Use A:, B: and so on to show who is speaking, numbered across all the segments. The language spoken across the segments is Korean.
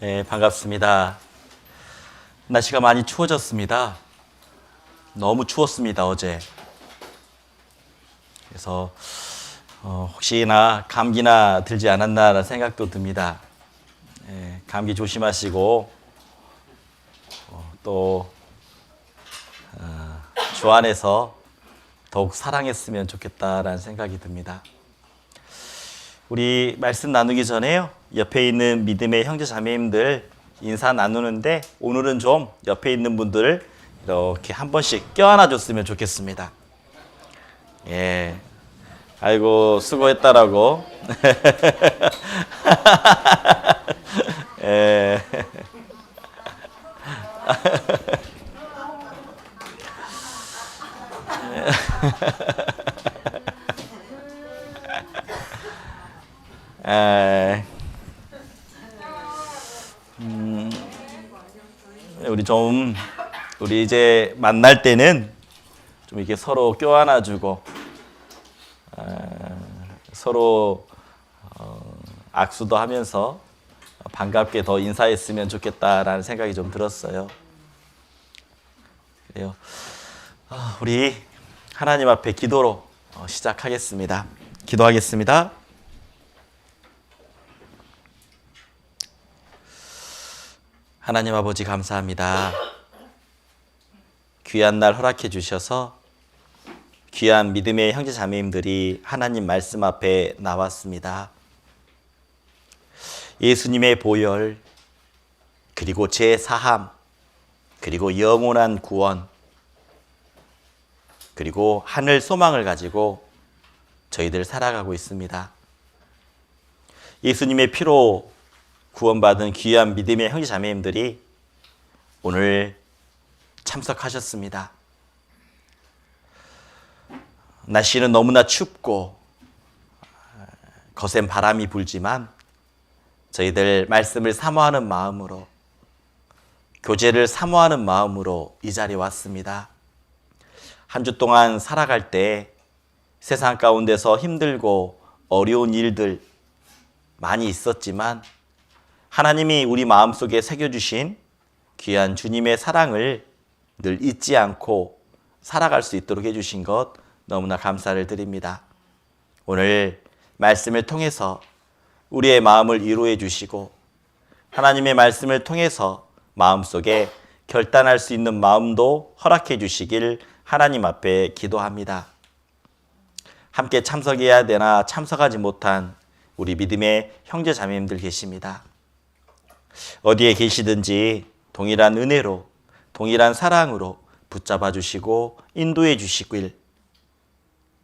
A: 네, 반갑습니다. 날씨가 많이 추워졌습니다. 너무 추웠습니다, 어제. 그래서 혹시나 감기나 들지 않았나라는 생각도 듭니다. 네, 감기 조심하시고 또 주 안에서 더욱 사랑했으면 좋겠다라는 생각이 듭니다. 우리 말씀 나누기 전에요, 옆에 있는 믿음의 형제 자매님들 인사 나누는데 오늘은 좀 옆에 있는 분들을 이렇게 한 번씩 껴안아 줬으면 좋겠습니다. 예, 아이고 수고했다라고. 예. 우리 이제 만날 때는 좀 이렇게 서로 껴안아주고 서로 악수도 하면서 반갑게 더 인사했으면 좋겠다라는 생각이 좀 들었어요. 그래요. 우리 하나님 앞에 기도로 시작하겠습니다. 기도하겠습니다. 하나님 아버지 감사합니다. 귀한 날 허락해 주셔서 귀한 믿음의 형제 자매님들이 하나님 말씀 앞에 나왔습니다. 예수님의 보혈, 그리고 제 사함, 그리고 영원한 구원, 그리고 하늘 소망을 가지고 저희들 살아가고 있습니다. 예수님의 피로 구원받은 귀한 믿음의 형제 자매님들이 오늘 참석하셨습니다. 날씨는 너무나 춥고 거센 바람이 불지만 저희들 말씀을 사모하는 마음으로, 교제를 사모하는 마음으로 이 자리에 왔습니다. 한 주 동안 살아갈 때 세상 가운데서 힘들고 어려운 일들 많이 있었지만 하나님이 우리 마음속에 새겨주신 귀한 주님의 사랑을 늘 잊지 않고 살아갈 수 있도록 해주신 것 너무나 감사를 드립니다. 오늘 말씀을 통해서 우리의 마음을 위로해 주시고 하나님의 말씀을 통해서 마음속에 결단할 수 있는 마음도 허락해 주시길 하나님 앞에 기도합니다. 함께 참석해야 되나 참석하지 못한 우리 믿음의 형제 자매님들 계십니다. 어디에 계시든지 동일한 은혜로, 동일한 사랑으로 붙잡아 주시고 인도해 주시길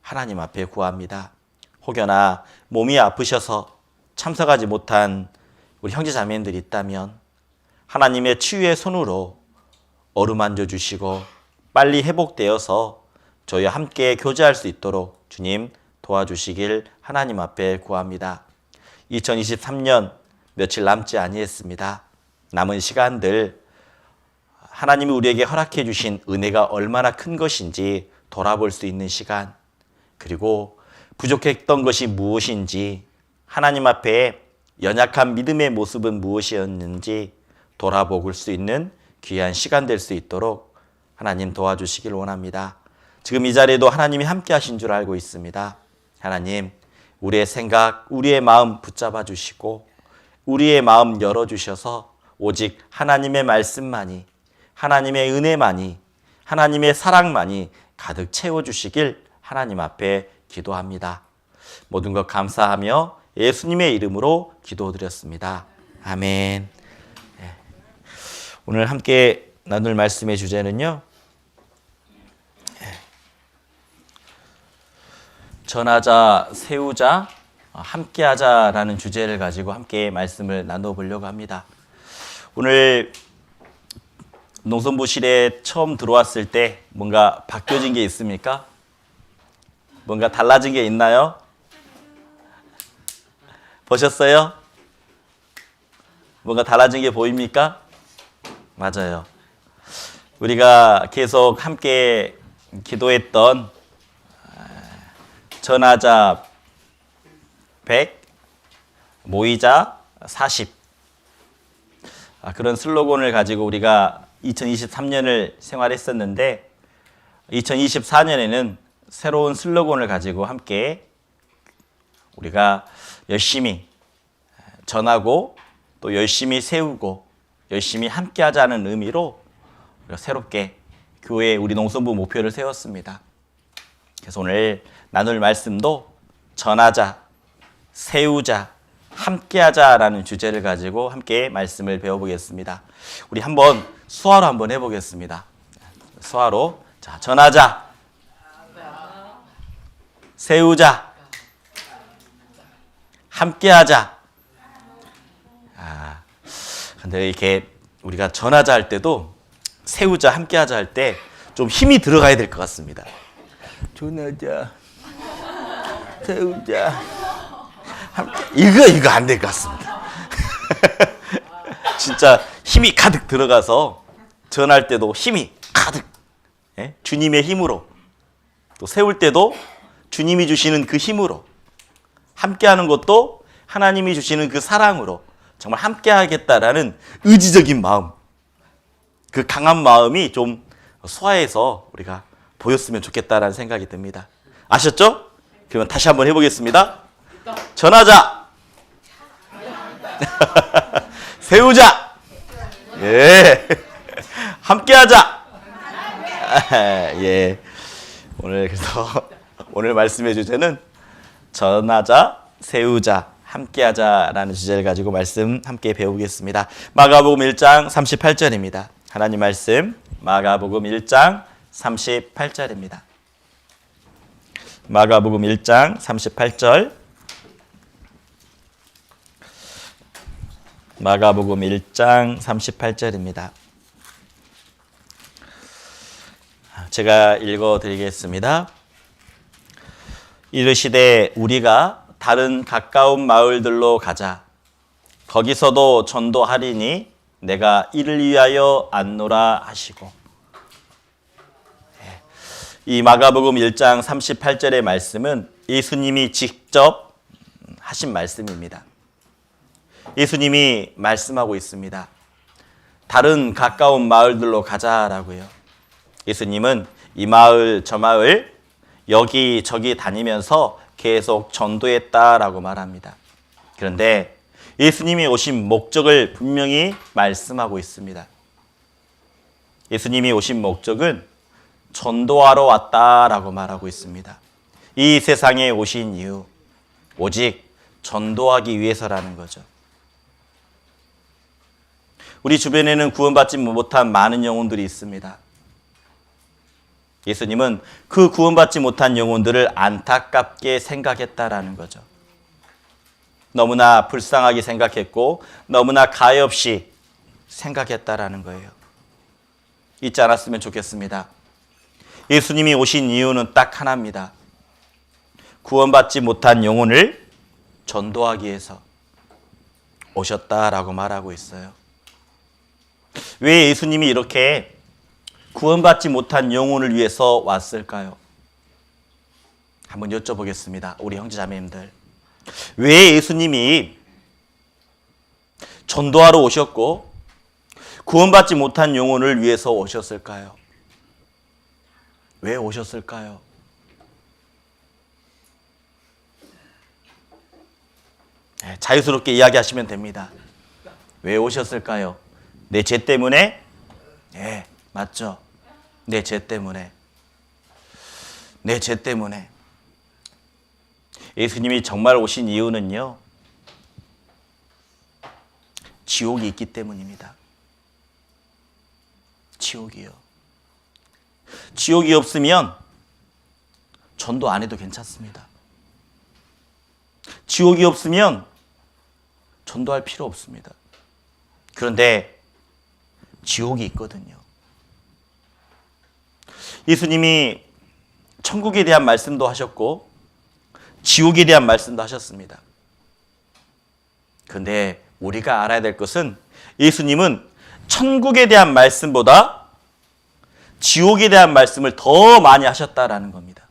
A: 하나님 앞에 구합니다. 혹여나 몸이 아프셔서 참석하지 못한 우리 형제 자매님들이 있다면 하나님의 치유의 손으로 어루만져 주시고 빨리 회복되어서 저희와 함께 교제할 수 있도록 주님 도와주시길 하나님 앞에 구합니다. 2023년 며칠 남지 아니했습니다. 남은 시간들 하나님이 우리에게 허락해 주신 은혜가 얼마나 큰 것인지 돌아볼 수 있는 시간, 그리고 부족했던 것이 무엇인지, 하나님 앞에 연약한 믿음의 모습은 무엇이었는지 돌아볼 수 있는 귀한 시간 될 수 있도록 하나님 도와주시길 원합니다. 지금 이 자리에도 하나님이 함께 하신 줄 알고 있습니다. 하나님, 우리의 생각, 우리의 마음 붙잡아 주시고 우리의 마음 열어주셔서 오직 하나님의 말씀만이, 하나님의 은혜만이, 하나님의 사랑만이 가득 채워주시길 하나님 앞에 기도합니다. 모든 것 감사하며 예수님의 이름으로 기도드렸습니다. 아멘. 오늘 함께 나눌 말씀의 주제는요, 전하자, 세우자, 함께하자라는 주제를 가지고 함께 말씀을 나눠보려고 합니다. 오늘 농성부실에 처음 들어왔을 때 뭔가 바뀌어진 게 있습니까? 뭔가 달라진 게 있나요? 보셨어요? 뭔가 달라진 게 보입니까? 맞아요. 우리가 계속 함께 기도했던 전하자 100, 모이자 40, 그런 슬로건을 가지고 우리가 2023년을 생활했었는데 2024년에는 새로운 슬로건을 가지고 함께 우리가 열심히 전하고 또 열심히 세우고 열심히 함께 하자는 의미로 우리가 새롭게 교회 우리 농성부 목표를 세웠습니다. 그래서 오늘 나눌 말씀도 전하자, 세우자, 함께하자라는 주제를 가지고 함께 말씀을 배워보겠습니다. 우리 한번 수화로 한번 해보겠습니다. 수화로, 자, 전하자, 세우자, 함께하자. 근데 이렇게 우리가 전하자 할 때도 세우자, 함께하자 할 때 좀 힘이 들어가야 될 것 같습니다. 전하자, 세우자, 이거 안 될 것 같습니다. 진짜 힘이 가득 들어가서 전할 때도 힘이 가득, 주님의 힘으로, 또 세울 때도 주님이 주시는 그 힘으로, 함께하는 것도 하나님이 주시는 그 사랑으로 정말 함께하겠다라는 의지적인 마음, 그 강한 마음이 좀 소화해서 우리가 보였으면 좋겠다라는 생각이 듭니다. 아셨죠? 그러면 다시 한번 해보겠습니다. 전하자, 세우자, 예, 함께하자. 예, 오늘 그래서 오늘 말씀의 주제는 전하자, 세우자, 함께하자라는 주제를 가지고 말씀 함께 배우겠습니다. 마가복음 1장 38절입니다. 하나님 말씀 마가복음 1장 38절입니다. 마가복음 1장 38절. 마가복음 1장 38절입니다. 제가 읽어드리겠습니다. 이르시되 우리가 다른 가까운 마을들로 가자. 거기서도 전도하리니 내가 이를 위하여 안노라 하시고. 이 마가복음 1장 38절의 말씀은 예수님이 직접 하신 말씀입니다. 예수님이 말씀하고 있습니다. 다른 가까운 마을들로 가자라고요. 예수님은 이 마을 저 마을 여기저기 다니면서 계속 전도했다라고 말합니다. 그런데 예수님이 오신 목적을 분명히 말씀하고 있습니다. 예수님이 오신 목적은 전도하러 왔다라고 말하고 있습니다. 이 세상에 오신 이유 오직 전도하기 위해서라는 거죠. 우리 주변에는 구원받지 못한 많은 영혼들이 있습니다. 예수님은 그 구원받지 못한 영혼들을 안타깝게 생각했다라는 거죠. 너무나 불쌍하게 생각했고 너무나 가엾이 생각했다라는 거예요. 잊지 않았으면 좋겠습니다. 예수님이 오신 이유는 딱 하나입니다. 구원받지 못한 영혼을 전도하기 위해서 오셨다라고 말하고 있어요. 왜 예수님이 이렇게 구원받지 못한 영혼을 위해서 왔을까요? 한번 여쭤보겠습니다. 우리 형제자매님들. 왜 예수님이 전도하러 오셨고 구원받지 못한 영혼을 위해서 오셨을까요? 왜 오셨을까요? 네, 자유스럽게 이야기하시면 됩니다. 왜 오셨을까요? 내 죄 때문에? 네, 맞죠. 내 죄 때문에. 내 죄 때문에. 예수님이 정말 오신 이유는요, 지옥이 있기 때문입니다. 지옥이요. 지옥이 없으면 전도 안 해도 괜찮습니다. 지옥이 없으면 전도할 필요 없습니다. 그런데 지옥이 있거든요. 예수님이 천국에 대한 말씀도 하셨고 지옥에 대한 말씀도 하셨습니다. 그런데 우리가 알아야 될 것은 예수님은 천국에 대한 말씀보다 지옥에 대한 말씀을 더 많이 하셨다라는 겁니다.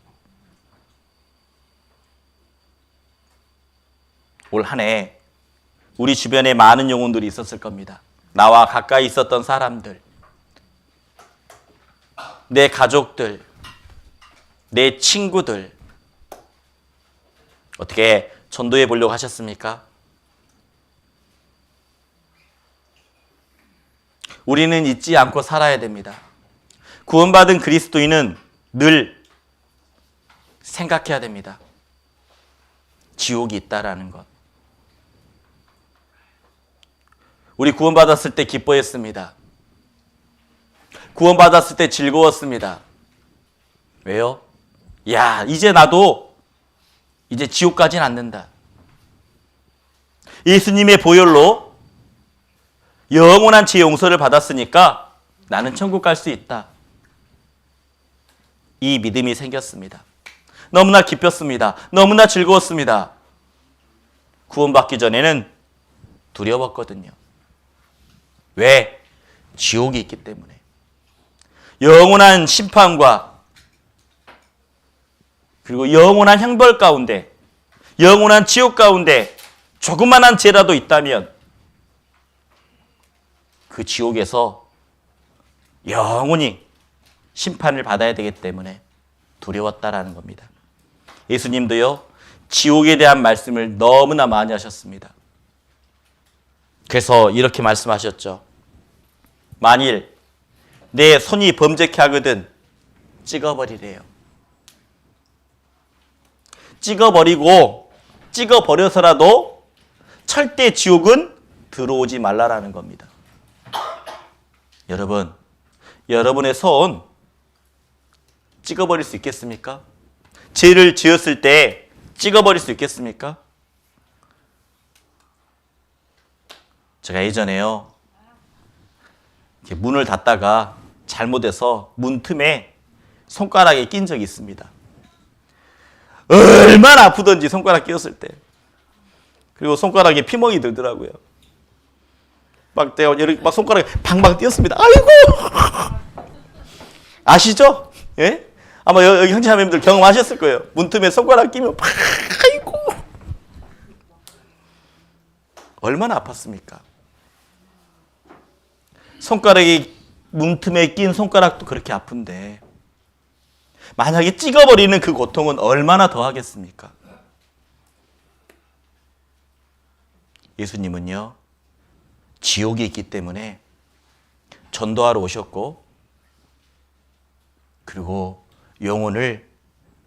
A: 올 한 해 우리 주변에 많은 영혼들이 있었을 겁니다. 나와 가까이 있었던 사람들, 내 가족들, 내 친구들, 어떻게 전도해 보려고 하셨습니까? 우리는 잊지 않고 살아야 됩니다. 구원받은 그리스도인은 늘 생각해야 됩니다. 지옥이 있다라는 것. 우리 구원받았을 때 기뻐했습니다. 구원받았을 때 즐거웠습니다. 왜요? 야, 이제 나도 이제 지옥 가진 않는다. 예수님의 보혈로 영원한 죄 용서를 받았으니까 나는 천국 갈 수 있다. 이 믿음이 생겼습니다. 너무나 기뻤습니다. 너무나 즐거웠습니다. 구원받기 전에는 두려웠거든요. 왜? 지옥이 있기 때문에. 영원한 심판과 그리고 영원한 형벌 가운데, 영원한 지옥 가운데 조그만한 죄라도 있다면 그 지옥에서 영원히 심판을 받아야 되기 때문에 두려웠다라는 겁니다. 예수님도요, 지옥에 대한 말씀을 너무나 많이 하셨습니다. 그래서 이렇게 말씀하셨죠. 만일 내 손이 범죄케 하거든 찍어버리래요. 찍어버려서라도 절대 지옥은 들어오지 말라라는 겁니다. 여러분, 여러분의 손 찍어버릴 수 있겠습니까? 죄를 지었을 때 찍어버릴 수 있겠습니까? 제가 예전에요, 이렇게 문을 닫다가 잘못해서 문 틈에 손가락에 낀 적이 있습니다. 얼마나 아프던지 손가락 끼었을 때. 그리고 손가락에 피멍이 들더라고요. 막 내가 이렇게 막 손가락에 방방 뛰었습니다. 아이고! 아시죠? 예? 아마 여기 형제자매님들 경험하셨을 거예요. 문틈에 손가락 끼면 아이고! 얼마나 아팠습니까? 손가락이 문틈에 낀 손가락도 그렇게 아픈데 만약에 찍어버리는 그 고통은 얼마나 더 하겠습니까? 예수님은요, 지옥이 있기 때문에 전도하러 오셨고, 그리고 영혼을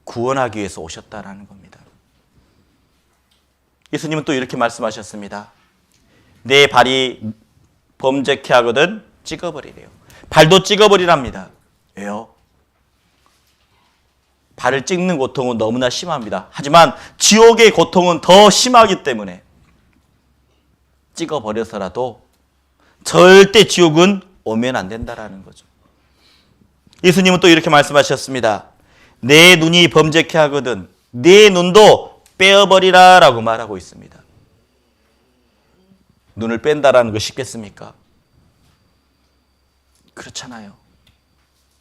A: 구원하기 위해서 오셨다라는 겁니다. 예수님은 또 이렇게 말씀하셨습니다. 내 발이 범죄케 하거든 찍어버리래요. 발도 찍어버리랍니다. 왜요? 발을 찍는 고통은 너무나 심합니다. 하지만 지옥의 고통은 더 심하기 때문에 찍어버려서라도 절대 지옥은 오면 안 된다라는 거죠. 예수님은 또 이렇게 말씀하셨습니다. 내 눈이 범죄케 하거든 내 눈도 빼어버리라 라고 말하고 있습니다. 눈을 뺀다라는 거 쉽겠습니까? 그렇잖아요.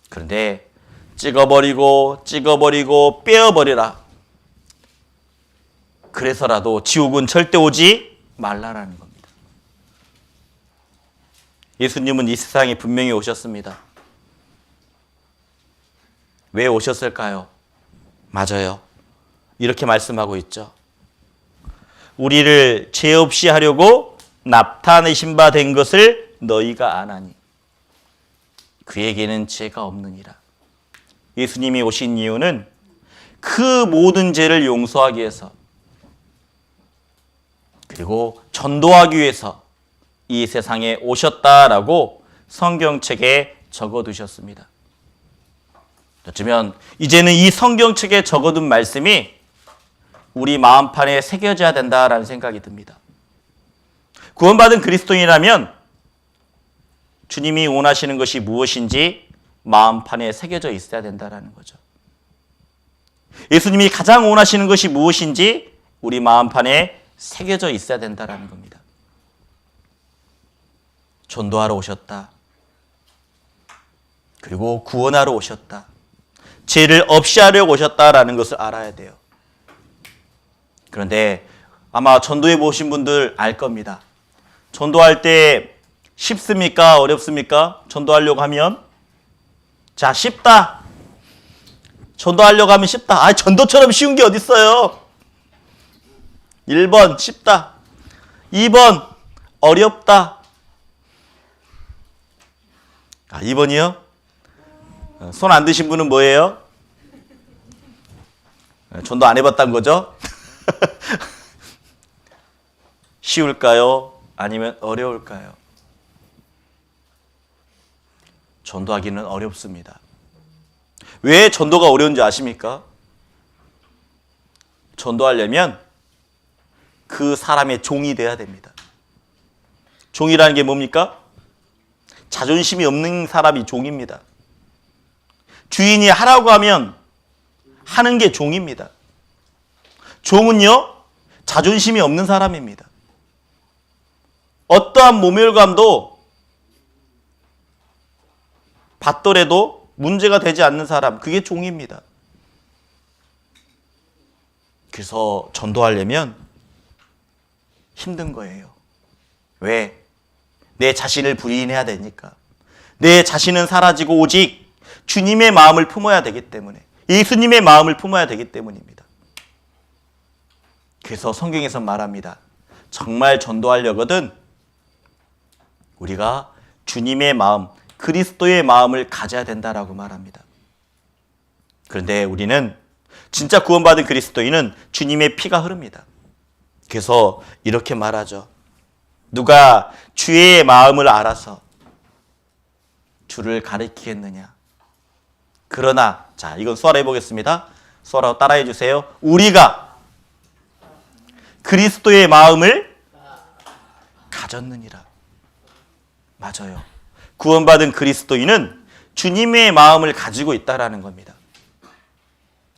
A: 그런데 찍어버리고 빼어버리라. 그래서라도 지옥은 절대 오지 말라라는 겁니다. 예수님은 이 세상에 분명히 오셨습니다. 왜 오셨을까요? 맞아요. 이렇게 말씀하고 있죠. 우리를 죄 없이 하려고 나타내신 바 된 것을 너희가 아나니 그에게는 죄가 없느니라. 예수님이 오신 이유는 그 모든 죄를 용서하기 위해서 그리고 전도하기 위해서 이 세상에 오셨다라고 성경책에 적어두셨습니다. 어쩌면 이제는 이 성경책에 적어둔 말씀이 우리 마음판에 새겨져야 된다라는 생각이 듭니다. 구원받은 그리스도인이라면 주님이 원하시는 것이 무엇인지 마음판에 새겨져 있어야 된다는 거죠. 예수님이 가장 원하시는 것이 무엇인지 우리 마음판에 새겨져 있어야 된다는 겁니다. 전도하러 오셨다. 그리고 구원하러 오셨다. 죄를 없이 하려고 오셨다라는 것을 알아야 돼요. 그런데 아마 전도해 보신 분들 알 겁니다. 전도할 때 쉽습니까? 어렵습니까? 전도하려고 하면? 자, 쉽다. 전도하려고 하면 쉽다. 전도처럼 쉬운 게 어딨어요? 1번 쉽다. 2번 어렵다. 2번이요? 손 안 드신 분은 뭐예요? 전도 안 해봤다는 거죠? 쉬울까요? 아니면 어려울까요? 전도하기는 어렵습니다. 왜 전도가 어려운지 아십니까? 전도하려면 그 사람의 종이 돼야 됩니다. 종이라는 게 뭡니까? 자존심이 없는 사람이 종입니다. 주인이 하라고 하면 하는 게 종입니다. 종은요, 자존심이 없는 사람입니다. 어떠한 모멸감도 받더라도 문제가 되지 않는 사람, 그게 종입니다. 그래서 전도하려면 힘든 거예요. 왜? 내 자신을 부인해야 되니까. 내 자신은 사라지고 오직 주님의 마음을 품어야 되기 때문에, 예수님의 마음을 품어야 되기 때문입니다. 그래서 성경에서 말합니다. 정말 전도하려거든 우리가 주님의 마음, 그리스도의 마음을 가져야 된다라고 말합니다. 그런데 우리는 진짜 구원받은 그리스도인은 주님의 피가 흐릅니다. 그래서 이렇게 말하죠. 누가 주의 마음을 알아서 주를 가리키겠느냐. 그러나, 자, 이건 수화로 해보겠습니다. 수화로 따라해 주세요. 우리가 그리스도의 마음을 가졌느니라. 맞아요. 구원받은 그리스도인은 주님의 마음을 가지고 있다라는 겁니다.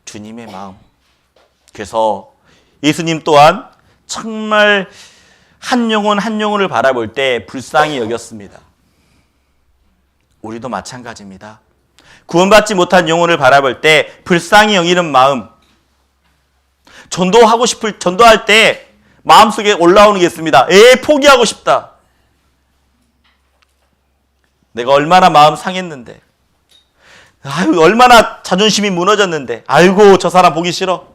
A: 주님의 마음. 그래서 예수님 또한 정말 한 영혼 한 영혼을 바라볼 때 불쌍히 여겼습니다. 우리도 마찬가지입니다. 구원받지 못한 영혼을 바라볼 때 불쌍히 여기는 마음, 전도할 때 마음속에 올라오는 게 있습니다. 포기하고 싶다. 내가 얼마나 마음 상했는데, 얼마나 자존심이 무너졌는데, 아이고 저 사람 보기 싫어.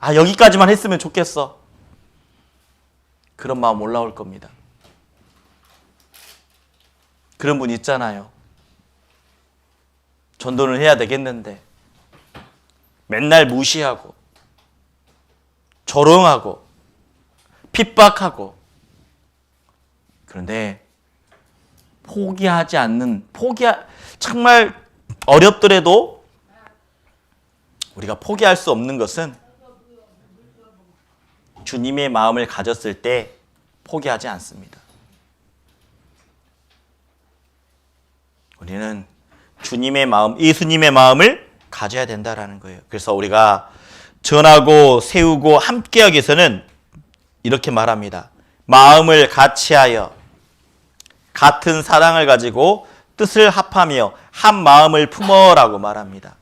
A: 여기까지만 했으면 좋겠어. 그런 마음 올라올 겁니다. 그런 분 있잖아요. 전도를 해야 되겠는데 맨날 무시하고 조롱하고 핍박하고, 그런데 정말 어렵더라도 우리가 포기할 수 없는 것은 주님의 마음을 가졌을 때 포기하지 않습니다. 우리는 주님의 마음, 예수님의 마음을 가져야 된다라는 거예요. 그래서 우리가 전하고 세우고 함께하기 위해서는 이렇게 말합니다. 마음을 같이하여 같은 사랑을 가지고 뜻을 합하며 한 마음을 품어라고 말합니다.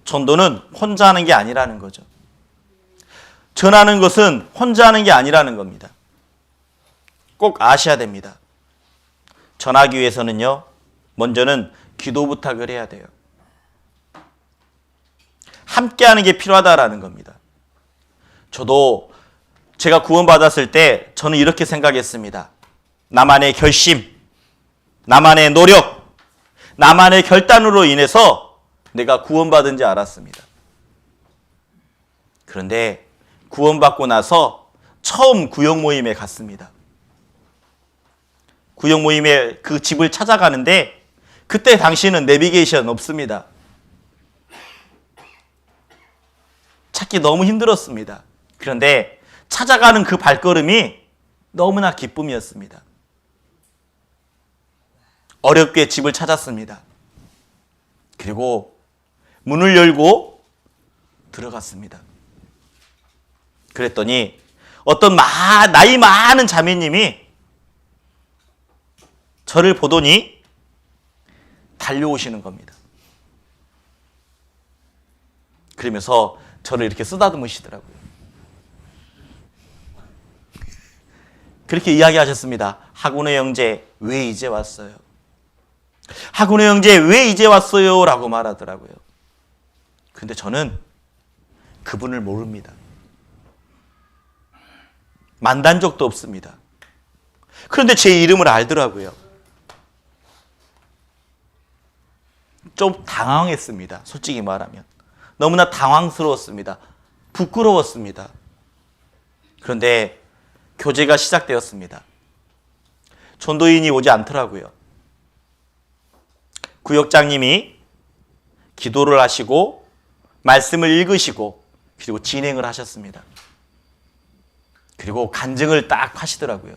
A: 전도는 혼자 하는 게 아니라는 거죠. 전하는 것은 혼자 하는 게 아니라는 겁니다. 꼭 아셔야 됩니다. 전하기 위해서는요, 먼저는 기도 부탁을 해야 돼요. 함께 하는 게 필요하다라는 겁니다. 저도 제가 구원받았을 때 저는 이렇게 생각했습니다. 나만의 결심, 나만의 노력, 나만의 결단으로 인해서 내가 구원받은지 알았습니다. 그런데 구원받고 나서 처음 구역 모임에 갔습니다. 구역 모임에 그 집을 찾아가는데 그때 당시는 내비게이션 없습니다. 찾기 너무 힘들었습니다. 그런데 찾아가는 그 발걸음이 너무나 기쁨이었습니다. 어렵게 집을 찾았습니다. 그리고 문을 열고 들어갔습니다. 그랬더니 어떤 나이 많은 자매님이 저를 보더니 달려오시는 겁니다. 그러면서 저를 이렇게 쓰다듬으시더라고요. 그렇게 이야기하셨습니다. 학원의 형제, 왜 이제 왔어요? 학원의 형제, 왜 이제 왔어요? 라고 말하더라고요. 근데 저는 그분을 모릅니다. 만난 적도 없습니다. 그런데 제 이름을 알더라고요. 좀 당황했습니다. 솔직히 말하면. 너무나 당황스러웠습니다. 부끄러웠습니다. 그런데 교제가 시작되었습니다. 전도인이 오지 않더라고요. 구역장님이 기도를 하시고 말씀을 읽으시고 그리고 진행을 하셨습니다. 그리고 간증을 딱 하시더라고요.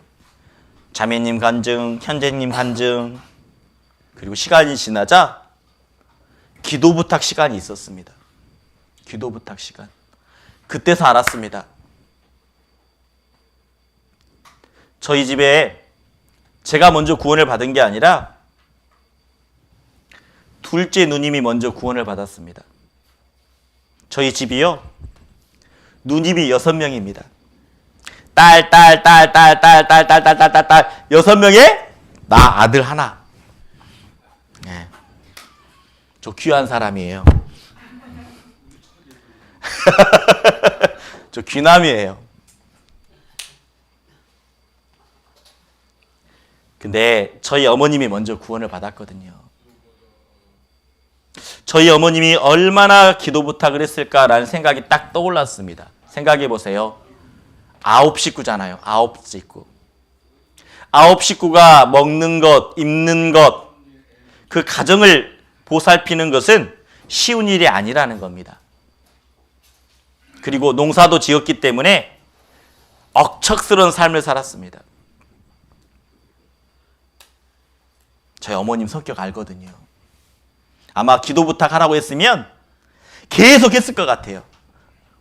A: 자매님 간증, 현재님 간증. 그리고 시간이 지나자 기도 부탁 시간이 있었습니다. 기도 부탁 시간. 그때서 알았습니다. 저희 집에 제가 먼저 구원을 받은 게 아니라 둘째 누님이 먼저 구원을 받았습니다. 저희 집이요, 누님이 6명입니다. 딸 6명에 나 아들 하나. 네. 저 귀한 사람이에요. 저 귀남이에요. 근데 저희 어머님이 먼저 구원을 받았거든요. 저희 어머님이 얼마나 기도 부탁을 했을까라는 생각이 딱 떠올랐습니다. 생각해 보세요. 9식구잖아요. 9식구. 9식구가 먹는 것, 입는 것, 그 가정을 보살피는 것은 쉬운 일이 아니라는 겁니다. 그리고 농사도 지었기 때문에 억척스러운 삶을 살았습니다. 저희 어머님 성격 알거든요. 아마 기도 부탁하라고 했으면 계속 했을 것 같아요.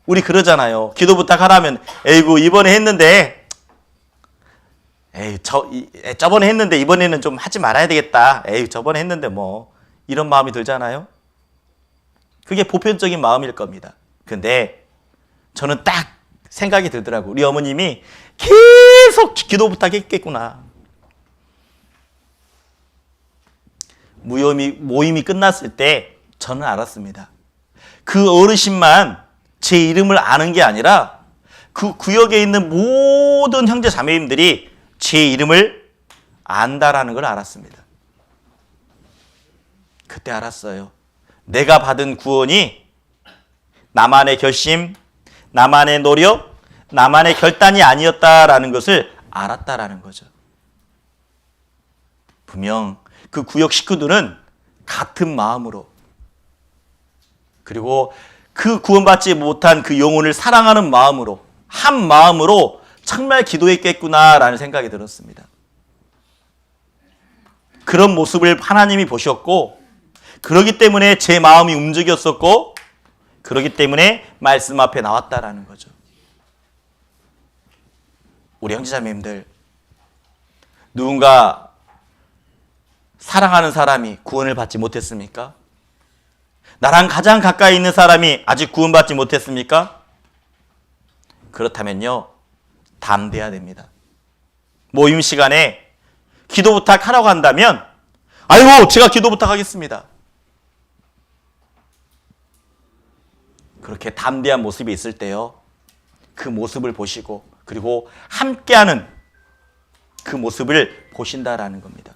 A: 우리 그러잖아요. 기도 부탁하라면 에이구 이번에 했는데 저번에 했는데 이번에는 좀 하지 말아야 되겠다. 저번에 했는데 뭐 이런 마음이 들잖아요. 그게 보편적인 마음일 겁니다. 근데 저는 딱 생각이 들더라고요. 우리 어머님이 계속 기도 부탁했겠구나. 모임이 끝났을 때 저는 알았습니다. 그 어르신만 제 이름을 아는 게 아니라 그 구역에 있는 모든 형제 자매님들이 제 이름을 안다라는 걸 알았습니다. 그때 알았어요. 내가 받은 구원이 나만의 결심, 나만의 노력, 나만의 결단이 아니었다라는 것을 알았다라는 거죠. 분명 그 구역 식구들은 같은 마음으로, 그리고 그 구원받지 못한 그 영혼을 사랑하는 마음으로, 한 마음으로 정말 기도했겠구나라는 생각이 들었습니다. 그런 모습을 하나님이 보셨고, 그러기 때문에 제 마음이 움직였었고, 그러기 때문에 말씀 앞에 나왔다라는 거죠. 우리 형제자매님들, 누군가 사랑하는 사람이 구원을 받지 못했습니까? 나랑 가장 가까이 있는 사람이 아직 구원받지 못했습니까? 그렇다면요, 담대해야 됩니다. 모임 시간에 기도 부탁하라고 한다면, 아이고, 제가 기도 부탁하겠습니다. 그렇게 담대한 모습이 있을 때요, 그 모습을 보시고, 그리고 함께하는 그 모습을 보신다라는 겁니다.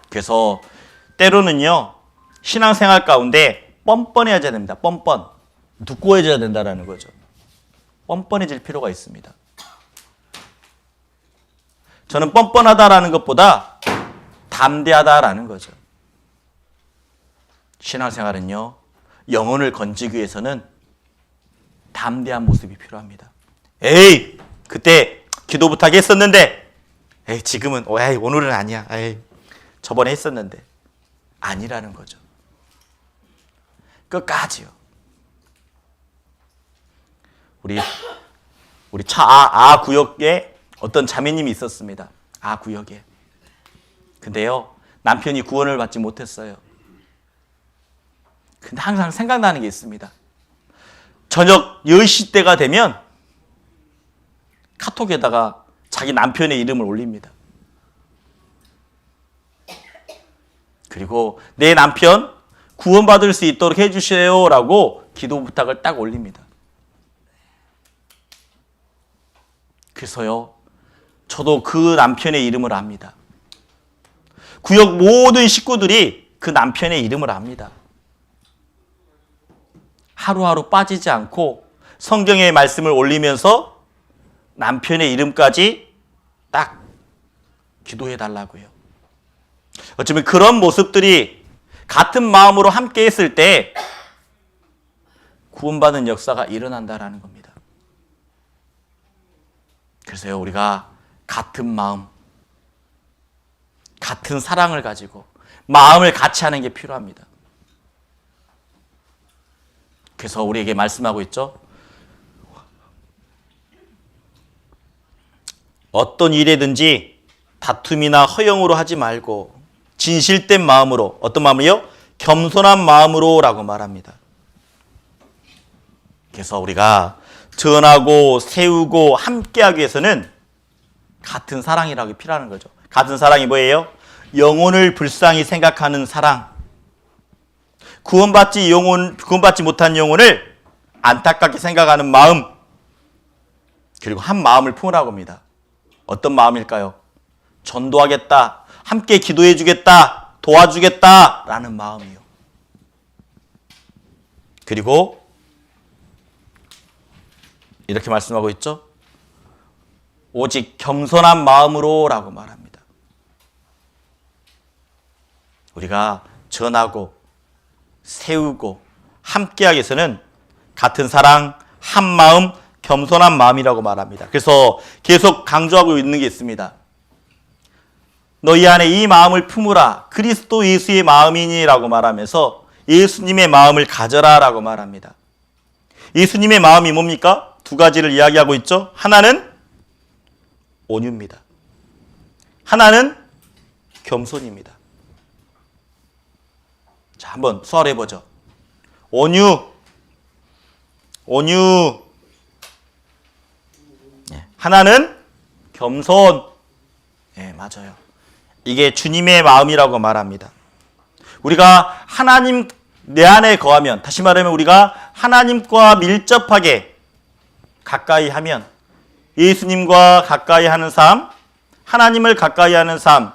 A: 그래서 때로는요, 신앙생활 가운데 뻔뻔해져야 됩니다. 뻔뻔. 두꺼워져야 된다는 거죠. 뻔뻔해질 필요가 있습니다. 저는 뻔뻔하다라는 것보다 담대하다라는 거죠. 신앙생활은요, 영혼을 건지기 위해서는 담대한 모습이 필요합니다. 그때 기도 부탁했었는데, 지금은, 오늘은 아니야. 저번에 했었는데. 아니라는 거죠. 끝까지요. 우리 구역에 어떤 자매님이 있었습니다. 구역에. 근데요, 남편이 구원을 받지 못했어요. 근데 항상 생각나는 게 있습니다. 저녁 10시 때가 되면 카톡에다가 자기 남편의 이름을 올립니다. 그리고 내 남편 구원받을 수 있도록 해주세요 라고 기도 부탁을 딱 올립니다. 그래서요, 저도 그 남편의 이름을 압니다. 구역 모든 식구들이 그 남편의 이름을 압니다. 하루하루 빠지지 않고 성경의 말씀을 올리면서 남편의 이름까지 딱 기도해 달라고요. 어쩌면 그런 모습들이 같은 마음으로 함께 했을 때 구원받는 역사가 일어난다라는 겁니다. 그래서요, 우리가 같은 마음, 같은 사랑을 가지고 마음을 같이 하는 게 필요합니다. 그래서 우리에게 말씀하고 있죠. 어떤 일에든지 다툼이나 허영으로 하지 말고 진실된 마음으로, 어떤 마음이요? 겸손한 마음으로 라고 말합니다. 그래서 우리가 전하고 세우고 함께하기 위해서는 같은 사랑이라고 필요하는 거죠. 같은 사랑이 뭐예요? 영혼을 불쌍히 생각하는 사랑. 구원받지 못한 영혼을 안타깝게 생각하는 마음. 그리고 한 마음을 품으라고 합니다. 어떤 마음일까요? 전도하겠다, 함께 기도해 주겠다, 도와주겠다라는 마음이요. 그리고 이렇게 말씀하고 있죠. 오직 겸손한 마음으로 라고 말합니다. 우리가 전하고 세우고 함께하기 위해서는 같은 사랑, 한 마음, 겸손한 마음이라고 말합니다. 그래서 계속 강조하고 있는 게 있습니다. 너희 안에 이 마음을 품으라. 그리스도 예수의 마음이니 라고 말하면서 예수님의 마음을 가져라 라고 말합니다. 예수님의 마음이 뭡니까? 두 가지를 이야기하고 있죠. 하나는 온유입니다. 하나는 겸손입니다. 자, 한번 수화를 해보죠. 온유. 하나는 겸손. 예, 맞아요. 이게 주님의 마음이라고 말합니다. 우리가 하나님 내 안에 거하면, 다시 말하면 우리가 하나님과 밀접하게 가까이 하면, 예수님과 가까이 하는 삶, 하나님을 가까이 하는 삶,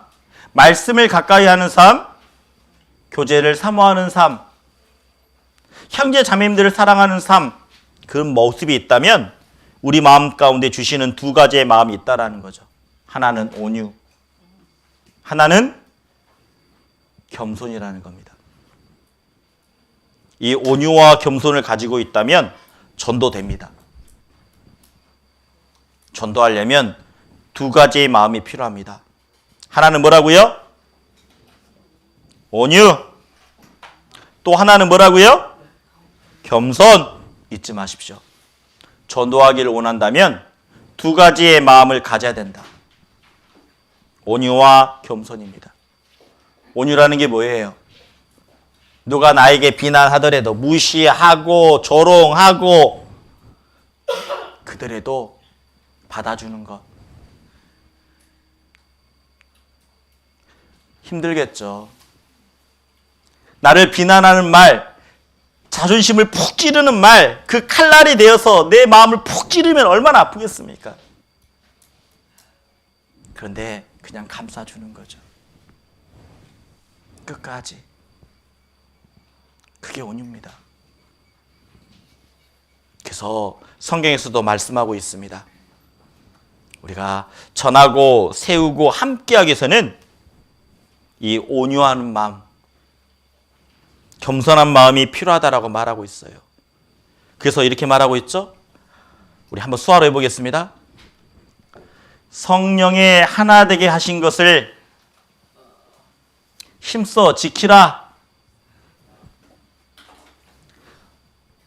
A: 말씀을 가까이 하는 삶, 교제를 사모하는 삶, 형제 자매님들을 사랑하는 삶, 그런 모습이 있다면 우리 마음 가운데 주시는 두 가지의 마음이 있다라는 거죠. 하나는 온유, 하나는 겸손이라는 겁니다. 이 온유와 겸손을 가지고 있다면 전도됩니다. 전도하려면 두 가지의 마음이 필요합니다. 하나는 뭐라고요? 온유. 또 하나는 뭐라고요? 겸손. 잊지 마십시오. 전도하기를 원한다면 두 가지의 마음을 가져야 된다. 온유와 겸손입니다. 온유라는 게 뭐예요? 누가 나에게 비난하더라도 무시하고 조롱하고 그들에도 받아주는 것. 힘들겠죠. 나를 비난하는 말, 자존심을 푹 찌르는 말, 그 칼날이 되어서 내 마음을 푹 찌르면 얼마나 아프겠습니까? 그런데 그냥 감싸주는 거죠. 끝까지. 그게 온유입니다. 그래서 성경에서도 말씀하고 있습니다. 우리가 전하고 세우고 함께하기 위해서는 이 온유한 마음, 겸손한 마음이 필요하다라고 말하고 있어요. 그래서 이렇게 말하고 있죠. 우리 한번 수화로 해보겠습니다. 성령의 하나 되게 하신 것을 힘써 지키라.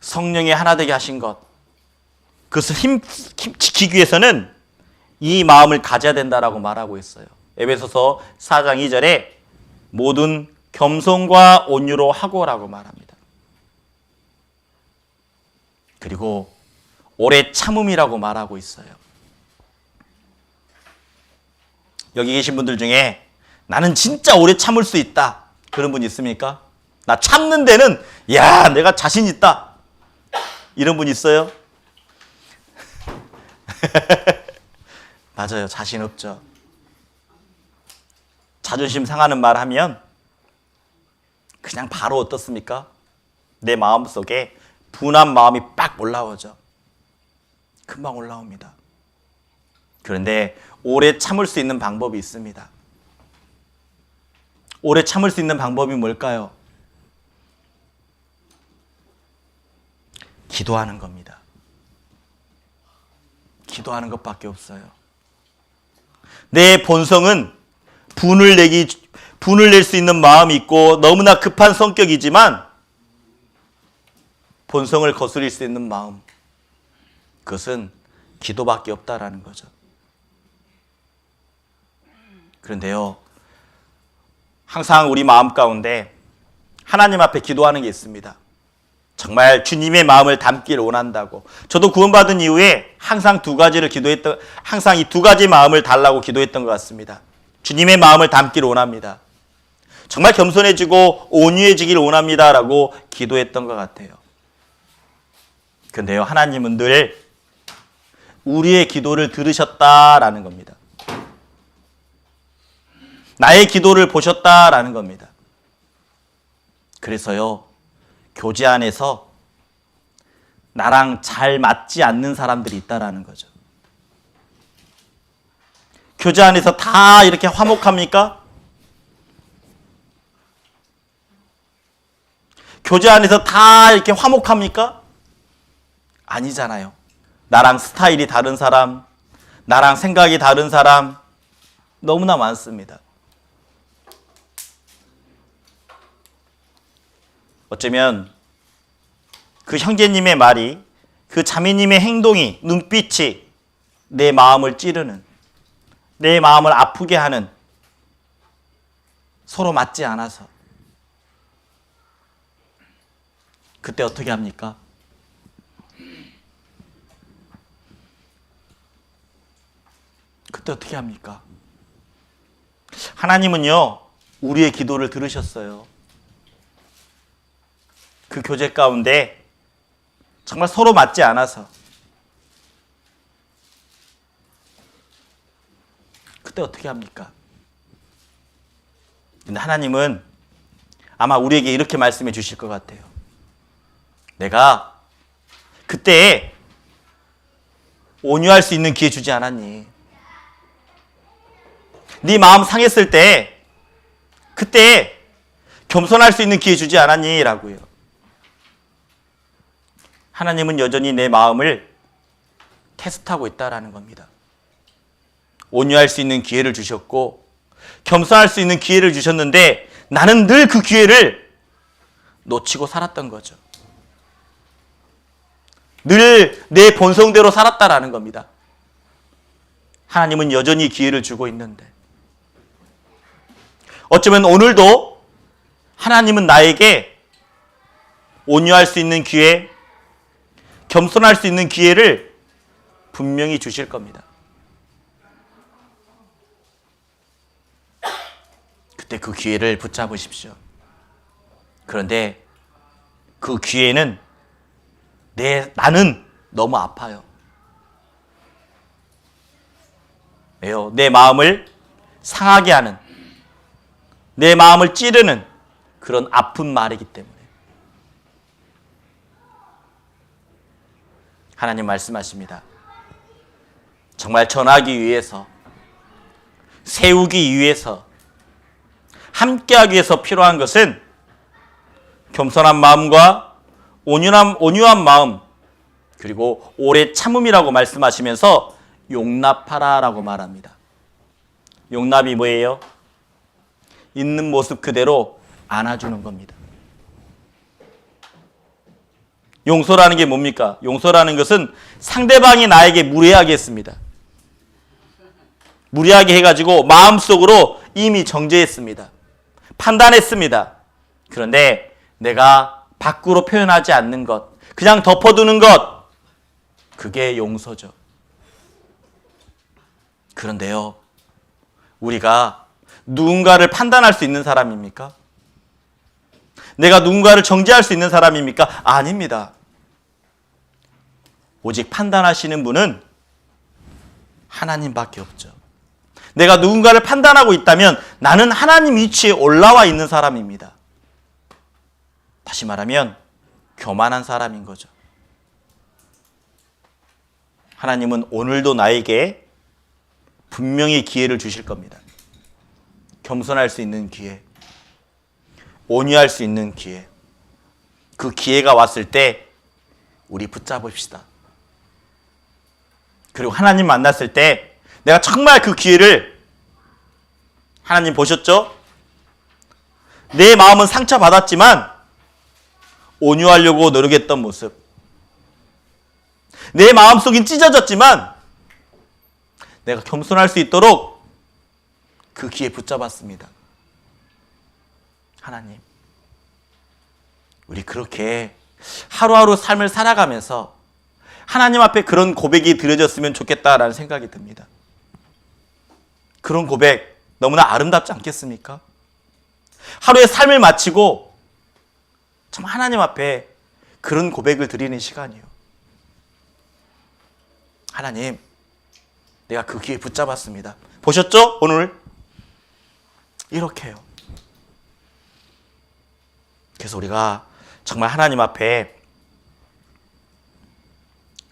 A: 성령의 하나 되게 하신 것, 그것을 지키기 위해서는 이 마음을 가져야 된다라고 말하고 있어요. 에베소서 4장 2절에 모든 겸손과 온유로 하고라고 말합니다. 그리고 오래 참음이라고 말하고 있어요. 여기 계신 분들 중에 나는 진짜 오래 참을 수 있다, 그런 분 있습니까? 나 참는 데는 야, 내가 자신 있다, 이런 분 있어요? 맞아요. 자신 없죠. 자존심 상하는 말 하면 그냥 바로 어떻습니까? 내 마음속에 분한 마음이 빡 올라오죠. 금방 올라옵니다. 그런데 오래 참을 수 있는 방법이 있습니다. 오래 참을 수 있는 방법이 뭘까요? 기도하는 겁니다. 기도하는 것밖에 없어요. 내 본성은 분을 낼 수 있는 마음이 있고 너무나 급한 성격이지만 본성을 거스릴 수 있는 마음, 그것은 기도밖에 없다라는 거죠. 그런데요, 항상 우리 마음 가운데 하나님 앞에 기도하는 게 있습니다. 정말 주님의 마음을 담기를 원한다고. 저도 구원받은 이후에 항상 항상 이 두 가지 마음을 달라고 기도했던 것 같습니다. 주님의 마음을 담기를 원합니다. 정말 겸손해지고 온유해지기를 원합니다라고 기도했던 것 같아요. 그런데요, 하나님은 늘 우리의 기도를 들으셨다라는 겁니다. 나의 기도를 보셨다라는 겁니다. 그래서요, 교제 안에서 나랑 잘 맞지 않는 사람들이 있다라는 거죠. 교제 안에서 다 이렇게 화목합니까? 교제 안에서 다 이렇게 화목합니까? 아니잖아요. 나랑 스타일이 다른 사람, 나랑 생각이 다른 사람 너무나 많습니다. 어쩌면 그 형제님의 말이 그 자매님의 행동이, 눈빛이 내 마음을 찌르는, 내 마음을 아프게 하는, 서로 맞지 않아서 그때 어떻게 합니까? 그때 어떻게 합니까? 하나님은요, 우리의 기도를 들으셨어요. 그 교제 가운데 정말 서로 맞지 않아서 그때 어떻게 합니까? 근데 하나님은 아마 우리에게 이렇게 말씀해 주실 것 같아요. 내가 그때 온유할 수 있는 기회 주지 않았니? 네 마음 상했을 때 그때 겸손할 수 있는 기회 주지 않았니? 라고요. 하나님은 여전히 내 마음을 테스트하고 있다라는 겁니다. 온유할 수 있는 기회를 주셨고 겸손할 수 있는 기회를 주셨는데 나는 늘 그 기회를 놓치고 살았던 거죠. 늘 내 본성대로 살았다라는 겁니다. 하나님은 여전히 기회를 주고 있는데 어쩌면 오늘도 하나님은 나에게 온유할 수 있는 기회, 겸손할 수 있는 기회를 분명히 주실 겁니다. 그때 그 기회를 붙잡으십시오. 그런데 그 기회는 나는 너무 아파요. 왜요? 내 마음을 상하게 하는, 내 마음을 찌르는 그런 아픈 말이기 때문에. 하나님 말씀하십니다. 정말 전하기 위해서, 세우기 위해서, 함께하기 위해서 필요한 것은 겸손한 마음과 온유한 마음, 그리고 오래 참음이라고 말씀하시면서 용납하라라고 말합니다. 용납이 뭐예요? 있는 모습 그대로 안아주는 겁니다. 용서라는 게 뭡니까? 용서라는 것은 상대방이 나에게 무례하게 했습니다. 무례하게 해가지고 마음속으로 이미 정죄했습니다. 판단했습니다. 그런데 내가 밖으로 표현하지 않는 것, 그냥 덮어두는 것, 그게 용서죠. 그런데요, 우리가 누군가를 판단할 수 있는 사람입니까? 내가 누군가를 정죄할 수 있는 사람입니까? 아닙니다. 오직 판단하시는 분은 하나님밖에 없죠. 내가 누군가를 판단하고 있다면 나는 하나님 위치에 올라와 있는 사람입니다. 다시 말하면 교만한 사람인 거죠. 하나님은 오늘도 나에게 분명히 기회를 주실 겁니다. 겸손할 수 있는 기회, 온유할 수 있는 기회. 그 기회가 왔을 때 우리 붙잡읍시다. 그리고 하나님 만났을 때 내가 정말 그 기회를, 하나님 보셨죠? 내 마음은 상처받았지만 온유하려고 노력했던 모습, 내 마음속은 찢어졌지만 내가 겸손할 수 있도록 그 기회 붙잡았습니다. 하나님, 우리 그렇게 하루하루 삶을 살아가면서 하나님 앞에 그런 고백이 드려졌으면 좋겠다라는 생각이 듭니다. 그런 고백 너무나 아름답지 않겠습니까? 하루의 삶을 마치고 정말 하나님 앞에 그런 고백을 드리는 시간이요. 하나님, 내가 그 기회 붙잡았습니다. 보셨죠? 오늘 이렇게요. 그래서 우리가 정말 하나님 앞에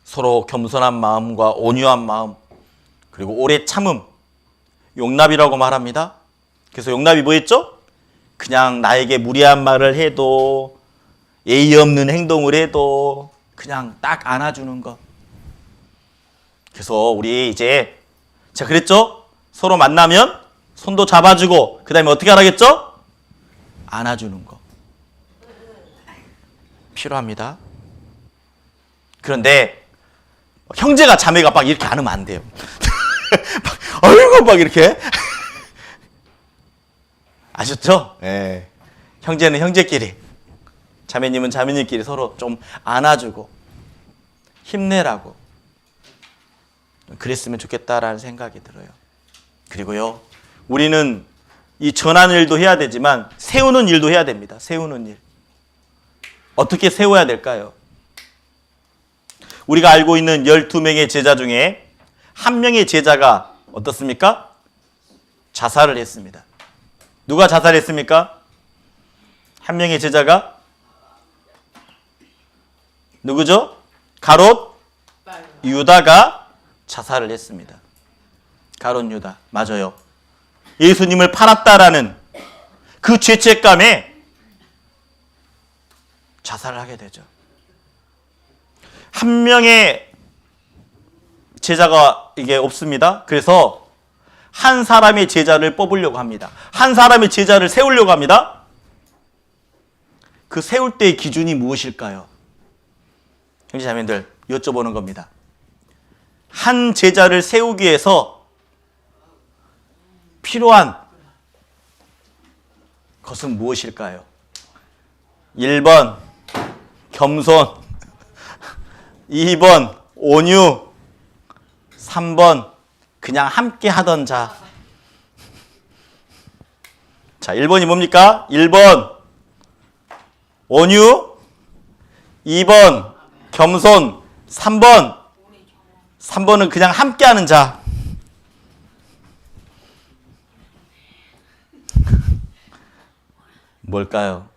A: 서로 겸손한 마음과 온유한 마음, 그리고 오래 참음, 용납이라고 말합니다. 그래서 용납이 뭐였죠? 그냥 나에게 무리한 말을 해도, 예의 없는 행동을 해도 그냥 딱 안아주는 것. 그래서 우리 이제 제가 그랬죠? 서로 만나면 손도 잡아주고 그 다음에 어떻게 하라겠죠? 안아주는 거 필요합니다. 그런데 형제가 자매가 막 이렇게 안 하면 안 돼요. 막, 어이구 막 이렇게 아셨죠? 예. 형제는 형제끼리, 자매님은 자매님끼리 서로 좀 안아주고 힘내라고 그랬으면 좋겠다라는 생각이 들어요. 그리고요, 우리는 이 전하는 일도 해야 되지만 세우는 일도 해야 됩니다. 세우는 일. 어떻게 세워야 될까요? 우리가 알고 있는 12명의 제자 중에 한 명의 제자가 어떻습니까? 자살을 했습니다. 누가 자살했습니까? 한 명의 제자가 누구죠? 가롯 유다가 자살을 했습니다. 가롯 유다. 맞아요. 예수님을 팔았다라는 그 죄책감에 자살을 하게 되죠. 한 명의 제자가 이게 없습니다. 그래서 한 사람의 제자를 뽑으려고 합니다. 한 사람의 제자를 세우려고 합니다. 그 세울 때의 기준이 무엇일까요? 형제자매들, 여쭤보는 겁니다. 한 제자를 세우기 위해서 필요한 것은 무엇일까요? 1번 겸손, 2번 온유, 3번 그냥 함께 하던 자. 자, 1번이 뭡니까? 1번 온유, 2번 겸손, 3번은 그냥 함께 하는 자. 뭘까요?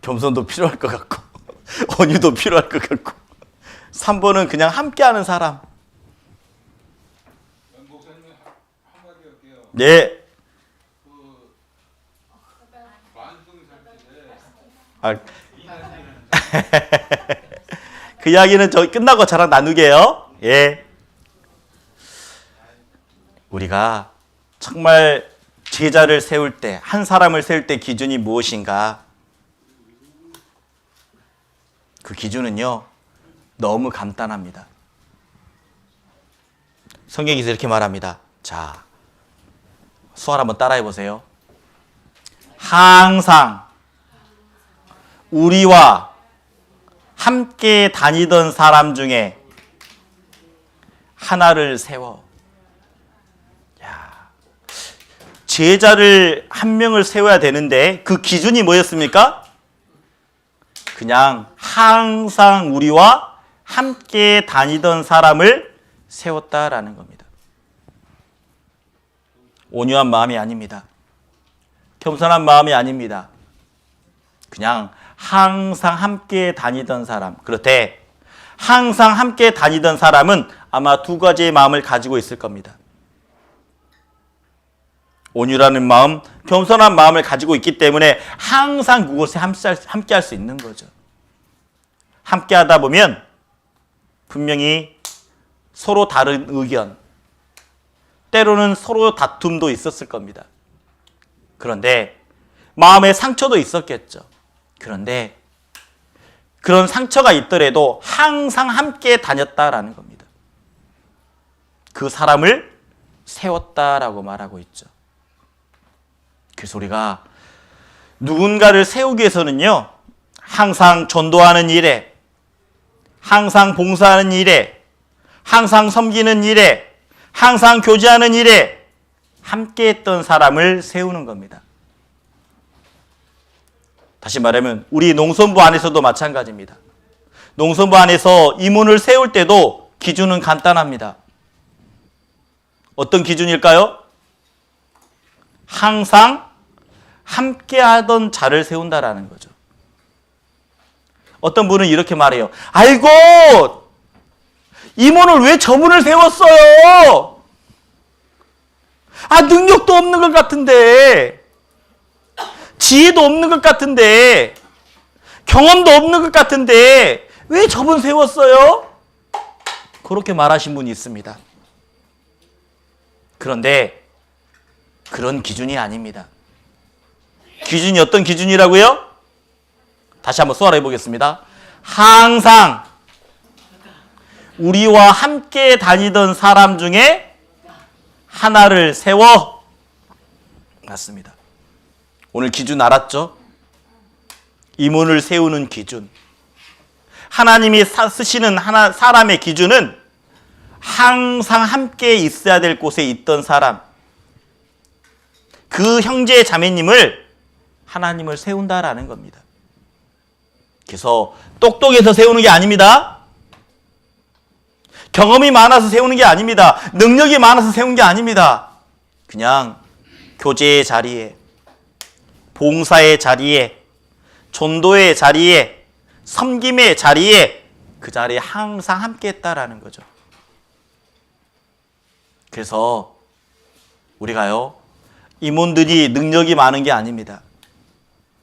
A: 겸손도 필요할 것 같고 온유도 필요할 것 같고 3번은 그냥 함께하는 사람.
B: 목사님 한마디 할게요.
A: 네. 그 이야기는 저 끝나고 저랑 나누게요. 예. 우리가 정말 제자를 세울 때, 한 사람을 세울 때 기준이 무엇인가? 그 기준은요, 너무 간단합니다. 성경에서 이렇게 말합니다. 자, 수활 한번 따라해 보세요. 항상 우리와 함께 다니던 사람 중에 하나를 세워. 야, 제자를 한 명을 세워야 되는데 그 기준이 뭐였습니까? 그냥 항상 우리와 함께 다니던 사람을 세웠다라는 겁니다. 온유한 마음이 아닙니다. 겸손한 마음이 아닙니다. 그냥 항상 함께 다니던 사람. 그렇대. 항상 함께 다니던 사람은 아마 두 가지의 마음을 가지고 있을 겁니다. 온유라는 마음, 겸손한 마음을 가지고 있기 때문에 항상 그곳에 함께 할 수 있는 거죠. 함께 하다 보면 분명히 서로 다른 의견, 때로는 서로 다툼도 있었을 겁니다. 그런데 마음의 상처도 있었겠죠. 그런데 그런 상처가 있더라도 항상 함께 다녔다라는 겁니다. 그 사람을 세웠다라고 말하고 있죠. 그래서 우리가 누군가를 세우기 위해서는요, 항상 전도하는 일에, 항상 봉사하는 일에, 항상 섬기는 일에, 항상 교제하는 일에 함께 했던 사람을 세우는 겁니다. 다시 말하면 우리 농선부 안에서도 마찬가지입니다. 농선부 안에서 임원을 세울 때도 기준은 간단합니다. 어떤 기준일까요? 항상 함께 하던 자를 세운다라는 거죠. 어떤 분은 이렇게 말해요. 아이고, 임원을 왜 저분을 세웠어요? 아, 능력도 없는 것 같은데, 지혜도 없는 것 같은데, 경험도 없는 것 같은데 왜 저분 세웠어요? 그렇게 말하신 분이 있습니다. 그런데 그런 기준이 아닙니다. 기준이 어떤 기준이라고요? 다시 한번 수화로 해보겠습니다. 항상 우리와 함께 다니던 사람 중에 하나를 세워. 맞습니다. 오늘 기준 알았죠? 임원을 세우는 기준. 하나님이 쓰시는 사람의 기준은 항상 함께 있어야 될 곳에 있던 사람. 그 형제 자매님을 하나님을 세운다라는 겁니다. 그래서 똑똑해서 세우는 게 아닙니다. 경험이 많아서 세우는 게 아닙니다. 능력이 많아서 세우는 게 아닙니다. 그냥 교제의 자리에, 봉사의 자리에, 전도의 자리에, 섬김의 자리에, 그 자리에 항상 함께 했다라는 거죠. 그래서 우리가요, 임원들이 능력이 많은 게 아닙니다.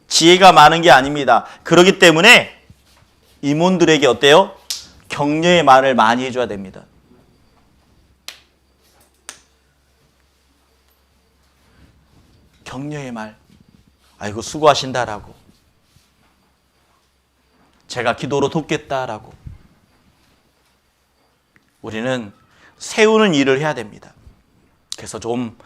A: 지혜가 많은 게 아닙니다. 그렇기 때문에 임원들에게 어때요? 격려의 말을 많이 해줘야 됩니다. 격려의 말. 아이고 수고하신다라고. 제가 기도로 돕겠다라고. 우리는 세우는 일을 해야 됩니다. 그래서 좀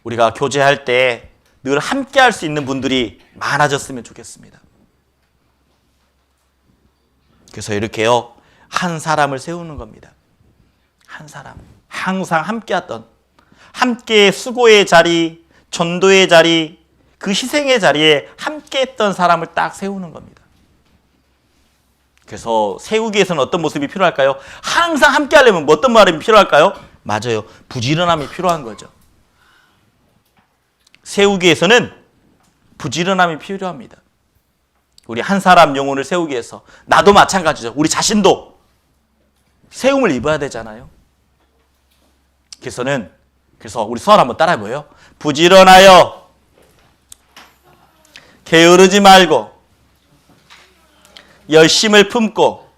A: 우리가 교제할 때 늘 함께 할 수 있는 분들이 많아졌으면 좋겠습니다. 그래서 이렇게요, 한 사람을 세우는 겁니다. 한 사람. 항상 함께 했던, 함께 수고의 자리, 전도의 자리, 그 희생의 자리에 함께 했던 사람을 딱 세우는 겁니다. 그래서 세우기 위해서는 어떤 모습이 필요할까요? 항상 함께 하려면 어떤 말이 필요할까요? 맞아요. 부지런함이 필요한 거죠. 세우기 위해서는 부지런함이 필요합니다. 우리 한 사람 영혼을 세우기 위해서, 나도 마찬가지죠. 우리 자신도 세움을 입어야 되잖아요. 그래서 우리 수완 한번 따라해 보여요. 부지런하여 게으르지 말고 열심을 품고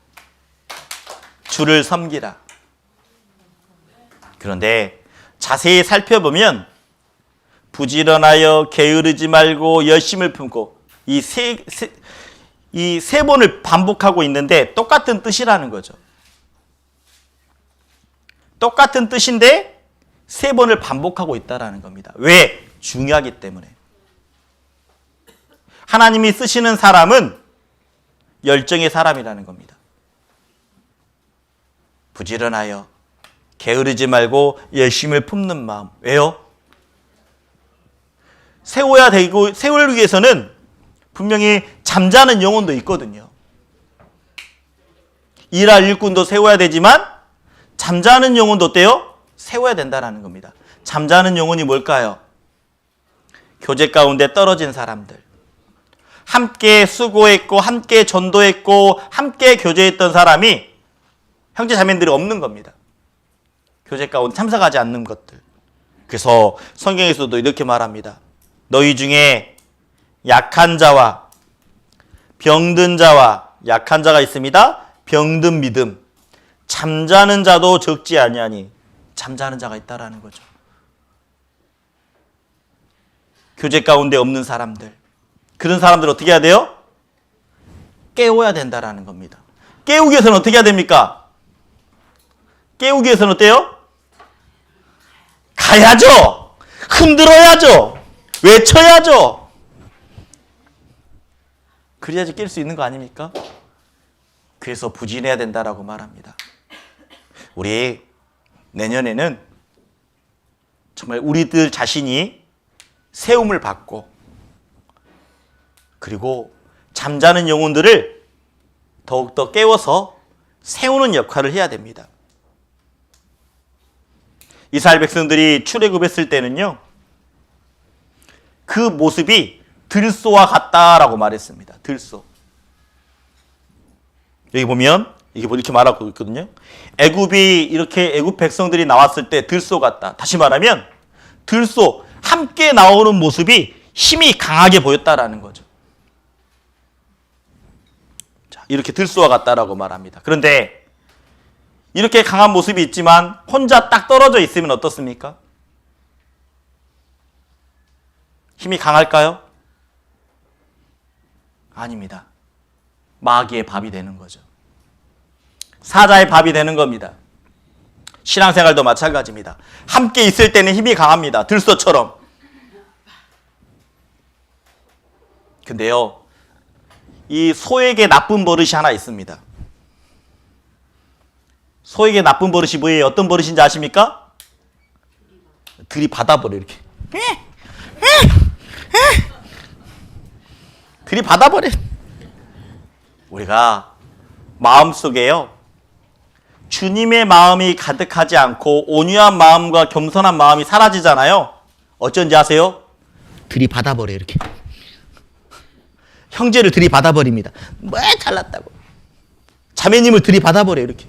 A: 주를 섬기라. 그런데 자세히 살펴보면 부지런하여 게으르지 말고 열심을 품고 이 세 번을 반복하고 있는데 똑같은 뜻이라는 거죠. 똑같은 뜻인데 세 번을 반복하고 있다는 겁니다. 왜? 중요하기 때문에. 하나님이 쓰시는 사람은 열정의 사람이라는 겁니다. 부지런하여 게으르지 말고 열심을 품는 마음. 왜요? 세워야 되고, 세우기 위해서는 분명히 잠자는 영혼도 있거든요. 일할 일꾼도 세워야 되지만 잠자는 영혼도 어때요? 세워야 된다는 겁니다. 잠자는 영혼이 뭘까요? 교제 가운데 떨어진 사람들. 함께 수고했고 함께 전도했고 함께 교제했던 사람이 형제 자매들이 없는 겁니다. 교제 가운데 참석하지 않는 것들. 그래서 성경에서도 이렇게 말합니다. 너희 중에 약한 자와 병든 자와, 약한 자가 있습니다. 병든 믿음, 잠자는 자도 적지 아니하니. 잠자는 자가 있다라는 거죠. 교제 가운데 없는 사람들, 그런 사람들 어떻게 해야 돼요? 깨워야 된다라는 겁니다. 깨우기 위해서는 어떻게 해야 됩니까? 깨우기 위해서는 어때요? 가야죠. 흔들어야죠. 외쳐야죠. 그래야지 깰 수 있는 거 아닙니까? 그래서 부지런해야 된다라고 말합니다. 우리 내년에는 정말 우리들 자신이 세움을 받고, 그리고 잠자는 영혼들을 더욱더 깨워서 세우는 역할을 해야 됩니다. 이스라엘 백성들이 출애굽했을 때는요, 그 모습이 들소와 같다라고 말했습니다. 들소. 여기 보면 이렇게 말하고 있거든요. 애굽 백성들이 나왔을 때 들소 같다. 다시 말하면 들소, 함께 나오는 모습이 힘이 강하게 보였다라는 거죠. 자, 이렇게 들소와 같다라고 말합니다. 그런데 이렇게 강한 모습이 있지만 혼자 딱 떨어져 있으면 어떻습니까? 힘이 강할까요? 아닙니다. 마귀의 밥이 되는 거죠. 사자의 밥이 되는 겁니다. 신앙생활도 마찬가지입니다. 함께 있을 때는 힘이 강합니다. 들소처럼. 근데요, 이 소에게 나쁜 버릇이 하나 있습니다. 소에게 나쁜 버릇이 뭐예요? 어떤 버릇인지 아십니까? 들이받아버려, 이렇게. 들이받아버려. 우리가 마음속에요, 주님의 마음이 가득하지 않고 온유한 마음과 겸손한 마음이 사라지잖아요. 어쩐지 아세요? 들이받아버려, 이렇게. 형제를 들이받아버립니다. 뭐 잘났다고. 자매님을 들이받아버려, 이렇게.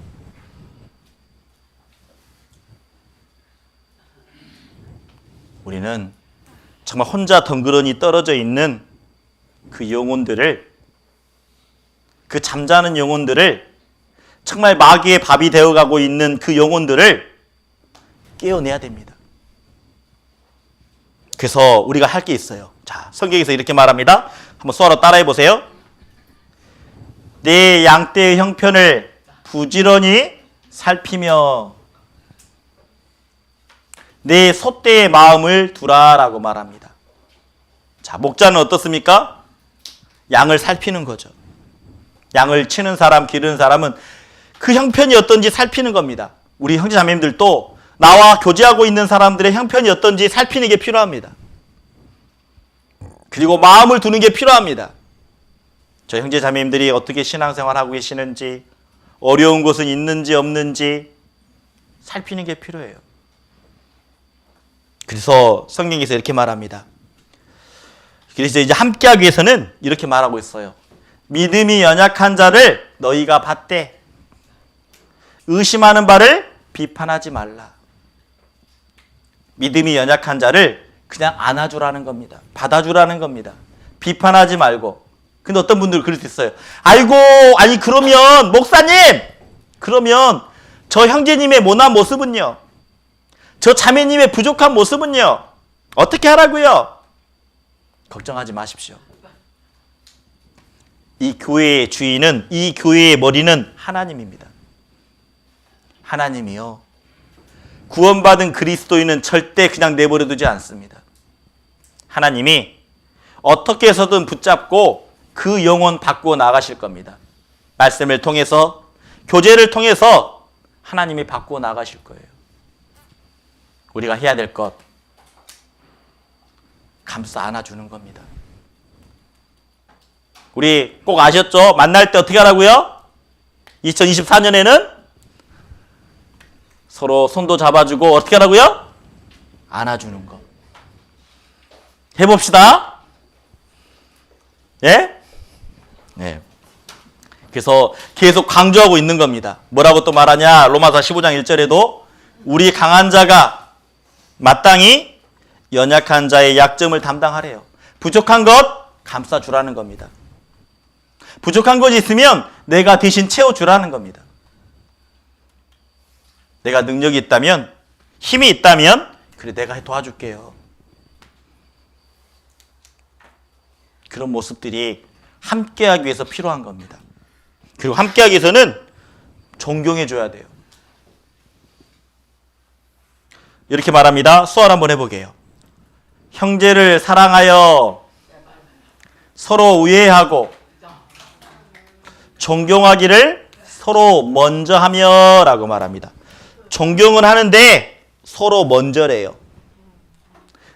A: 우리는 정말 혼자 덩그러니 떨어져 있는 그 영혼들을, 그 잠자는 영혼들을, 정말 마귀의 밥이 되어가고 있는 그 영혼들을 깨어내야 됩니다. 그래서 우리가 할 게 있어요. 자, 성경에서 이렇게 말합니다. 한번 수아로 따라해 보세요. 내 양떼의 형편을 부지런히 살피며 내 소떼의 마음을 두라라고 말합니다. 자, 목자는 어떻습니까? 양을 살피는 거죠. 양을 치는 사람, 기르는 사람은 그 형편이 어떤지 살피는 겁니다. 우리 형제자매님들도 나와 교제하고 있는 사람들의 형편이 어떤지 살피는 게 필요합니다. 그리고 마음을 두는 게 필요합니다. 저 형제자매님들이 어떻게 신앙생활하고 계시는지, 어려운 곳은 있는지 없는지 살피는 게 필요해요. 그래서 성경에서 이렇게 말합니다. 그래서 이제 함께하기 위해서는 이렇게 말하고 있어요. 믿음이 연약한 자를 너희가 받되 의심하는 바를 비판하지 말라. 믿음이 연약한 자를 그냥 안아주라는 겁니다. 받아주라는 겁니다. 비판하지 말고. 근데 어떤 분들은 그럴 수 있어요. 아이고, 아니 그러면 목사님, 그러면 저 형제님의 모난 모습은요? 저 자매님의 부족한 모습은요? 어떻게 하라고요? 걱정하지 마십시오. 이 교회의 주인은, 이 교회의 머리는 하나님입니다. 하나님이요, 구원받은 그리스도인은 절대 그냥 내버려 두지 않습니다. 하나님이 어떻게 해서든 붙잡고 그 영혼 바꾸어 나가실 겁니다. 말씀을 통해서, 교제를 통해서 하나님이 바꾸어 나가실 거예요. 우리가 해야 될 것, 감싸 안아주는 겁니다. 우리 꼭 아셨죠? 만날 때 어떻게 하라고요? 2024년에는 서로 손도 잡아주고 어떻게 하라고요? 안아주는 거. 해봅시다. 예? 네. 그래서 계속 강조하고 있는 겁니다. 뭐라고 또 말하냐? 로마서 15장 1절에도 우리 강한 자가 마땅히 연약한 자의 약점을 담당하래요. 부족한 것 감싸주라는 겁니다. 부족한 것이 있으면 내가 대신 채워주라는 겁니다. 내가 능력이 있다면, 힘이 있다면, 그래 내가 도와줄게요. 그런 모습들이 함께하기 위해서 필요한 겁니다. 그리고 함께하기 위해서는 존경해줘야 돼요. 이렇게 말합니다. 수월 한번 해보게요. 형제를 사랑하여 서로 우애하고 존경하기를 서로 먼저 하며 라고 말합니다. 존경은 하는데 서로 먼저래요.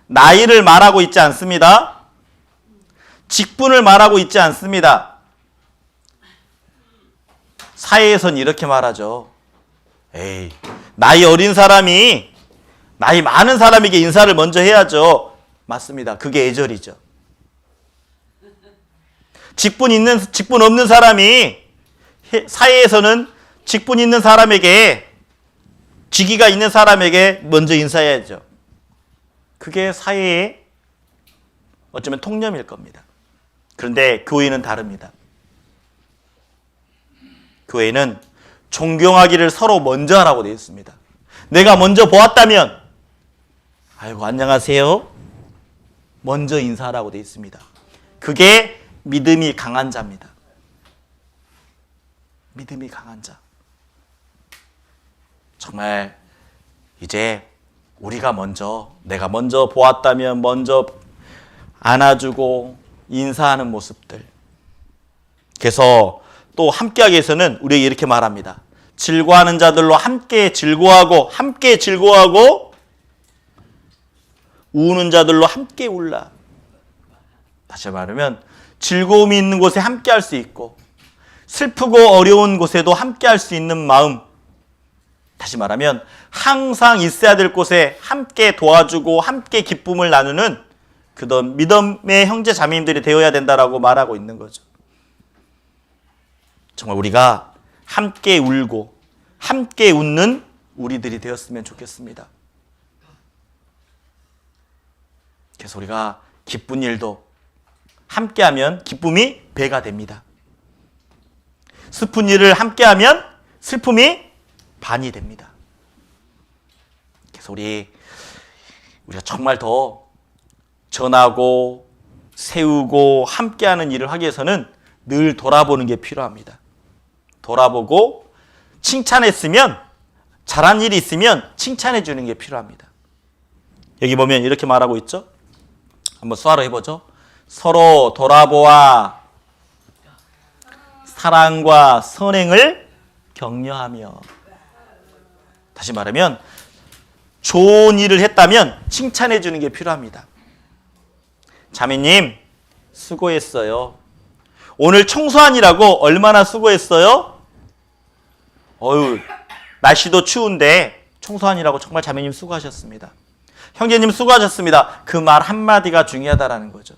A: 나이를 말하고 있지 않습니다. 직분을 말하고 있지 않습니다. 사회에선 이렇게 말하죠. 에이, 나이 어린 사람이 나이 많은 사람에게 인사를 먼저 해야죠. 맞습니다. 그게 애절이죠. 직분 없는 사람이 사회에서는 직분 있는 사람에게, 직위가 있는 사람에게 먼저 인사해야죠. 그게 사회의 어쩌면 통념일 겁니다. 그런데 교회는 다릅니다. 교회는 존경하기를 서로 먼저 하라고 되어 있습니다. 내가 먼저 보았다면 아이고 안녕하세요, 먼저 인사하라고 되어 있습니다. 그게 믿음이 강한 자입니다. 믿음이 강한 자. 정말 이제 우리가 내가 먼저 보았다면 먼저 안아주고 인사하는 모습들. 그래서 또 함께하기 위해서는 우리에게 이렇게 말합니다. 즐거워하는 자들로 함께 즐거워하고 우는 자들로 함께 울라. 다시 말하면 즐거움이 있는 곳에 함께할 수 있고 슬프고 어려운 곳에도 함께할 수 있는 마음. 다시 말하면 항상 있어야 될 곳에 함께 도와주고 함께 기쁨을 나누는 그런 믿음의 형제 자매님들이 되어야 된다라고 말하고 있는 거죠. 정말 우리가 함께 울고 함께 웃는 우리들이 되었으면 좋겠습니다. 그래서 우리가 기쁜 일도 함께하면 기쁨이 배가 됩니다. 슬픈 일을 함께하면 슬픔이 반이 됩니다. 그래서 우리가 정말 더 전하고 세우고 함께하는 일을 하기 위해서는 늘 돌아보는 게 필요합니다. 돌아보고 칭찬했으면 잘한 일이 있으면 칭찬해 주는 게 필요합니다. 여기 보면 이렇게 말하고 있죠. 한번 수화로 해보죠. 서로 돌아보아 사랑과 선행을 격려하며. 다시 말하면 좋은 일을 했다면 칭찬해 주는 게 필요합니다. 자매님 수고했어요. 오늘 청소하느라고 얼마나 수고했어요? 날씨도 추운데 청소하느라고 정말 자매님 수고하셨습니다. 형제님 수고하셨습니다. 그 말 한마디가 중요하다라는 거죠.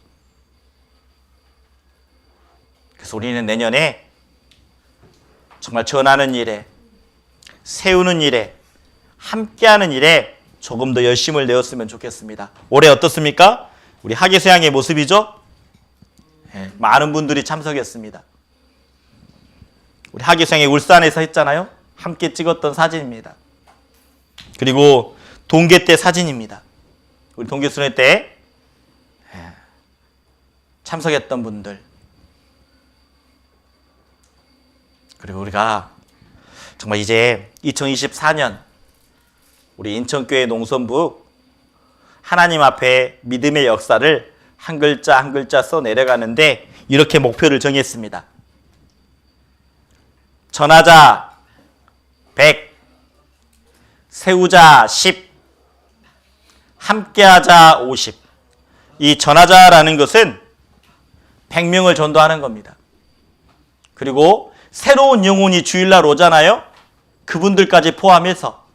A: 그래서 우리는 내년에 정말 전하는 일에, 세우는 일에, 함께하는 일에 조금 더 열심을 내었으면 좋겠습니다. 올해 어떻습니까? 우리 하계수양의 모습이죠? 네, 많은 분들이 참석했습니다. 우리 하계수양의 울산에서 했잖아요. 함께 찍었던 사진입니다. 그리고 동계 때 사진입니다. 우리 동계 수련회 때 참석했던 분들. 그리고 우리가 정말 이제 2024년 우리 인천교회 농선부 하나님 앞에 믿음의 역사를 한 글자 한 글자 써 내려가는데 이렇게 목표를 정했습니다. 전하자 100, 세우자 10, 함께하자 50. 이 전하자라는 것은 100명을 전도하는 겁니다. 그리고 새로운 영혼이 주일날 오잖아요. 그분들까지 포함해서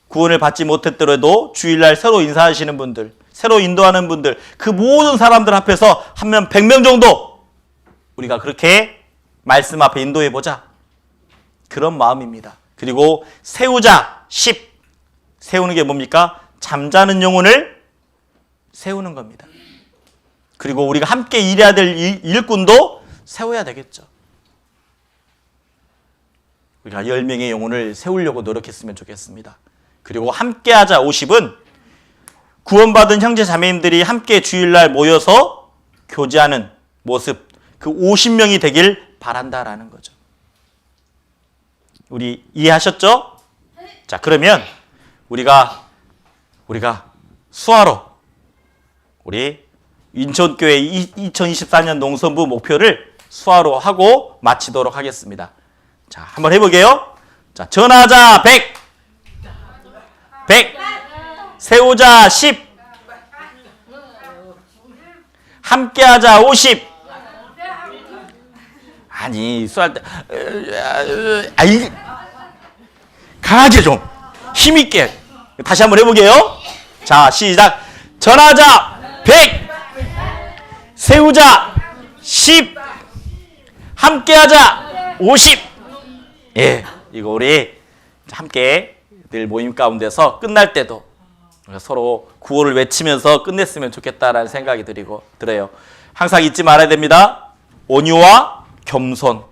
A: 구원을 받지 못했더라도 주일날 새로 인사하시는 분들, 새로 인도하는 분들, 그 모든 사람들 앞에서 하면 100명 정도 우리가 그렇게 말씀 앞에 인도해보자. 그런 마음입니다. 그리고 세우자 10. 세우는 게 뭡니까? 잠자는 영혼을 세우는 겁니다. 그리고 우리가 함께 일해야 될 일꾼도 세워야 되겠죠. 우리가 10명의 영혼을 세우려고 노력했으면 좋겠습니다. 그리고 함께하자 50은 구원받은 형제 자매님들이 함께 주일날 모여서 교제하는 모습, 그 50명이 되길 바란다라는 거죠. 우리 이해하셨죠? 자, 그러면 우리가 수화로 우리 인천교회 2024년 농선부 목표를 수화로 하고 마치도록 하겠습니다. 자, 한번 해보게요. 자, 전하자 100, 세우자 10, 함께하자 50. 아니, 수할 때 강하게 좀 힘있게 다시 한번 해보게요. 자, 시작. 전하자 100, 세우자 10, 함께하자 50. 예, 이거 우리 함께 늘 모임 가운데서 끝날 때도 서로 구호를 외치면서 끝냈으면 좋겠다라는 생각이 들어요. 항상 잊지 말아야 됩니다. 온유와 겸손,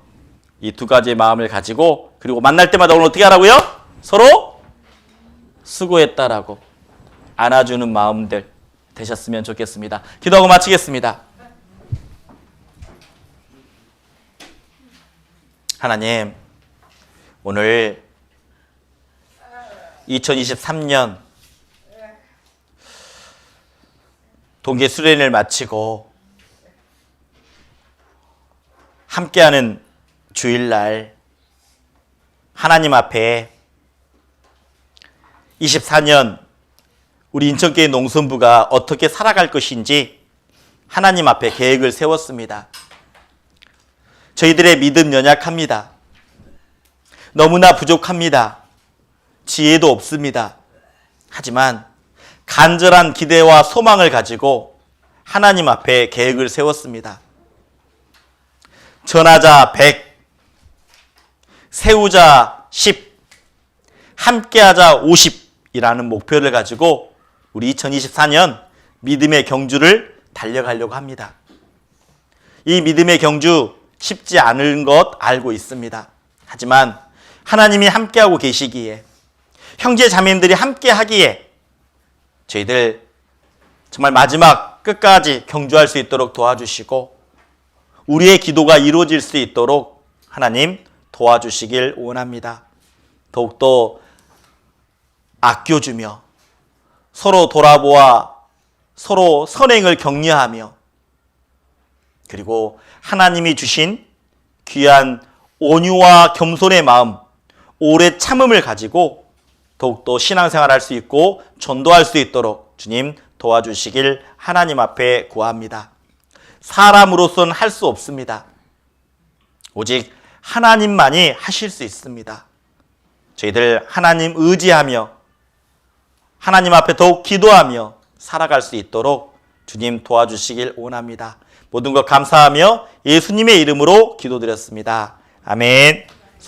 A: 이 두 가지의 마음을 가지고, 그리고 만날 때마다 오늘 어떻게 하라고요? 서로 수고했다라고 안아주는 마음들 되셨으면 좋겠습니다. 기도하고 마치겠습니다. 하나님, 오늘 2023년 동계 수련을 마치고 함께하는 주일날 하나님 앞에 24년 우리 인천교회 농선부가 어떻게 살아갈 것인지 하나님 앞에 계획을 세웠습니다. 저희들의 믿음 연약합니다. 너무나 부족합니다. 지혜도 없습니다. 하지만 간절한 기대와 소망을 가지고 하나님 앞에 계획을 세웠습니다. 전하자 100, 세우자 10, 함께하자 50이라는 목표를 가지고 우리 2024년 믿음의 경주를 달려가려고 합니다. 이 믿음의 경주 쉽지 않은 것 알고 있습니다. 하지만 하나님이 함께하고 계시기에, 형제 자매님들이 함께하기에 저희들 정말 마지막 끝까지 경주할 수 있도록 도와주시고 우리의 기도가 이루어질 수 있도록 하나님 도와주시길 원합니다. 더욱더 아껴주며 서로 돌아보아 서로 선행을 격려하며, 그리고 하나님이 주신 귀한 온유와 겸손의 마음, 오래 참음을 가지고 더욱더 신앙생활할 수 있고 전도할 수 있도록 주님 도와주시길 하나님 앞에 구합니다. 사람으로서는 할 수 없습니다. 오직 하나님만이 하실 수 있습니다. 저희들 하나님 의지하며 하나님 앞에 더욱 기도하며 살아갈 수 있도록 주님 도와주시길 원합니다. 모든 것 감사하며 예수님의 이름으로 기도드렸습니다. 아멘.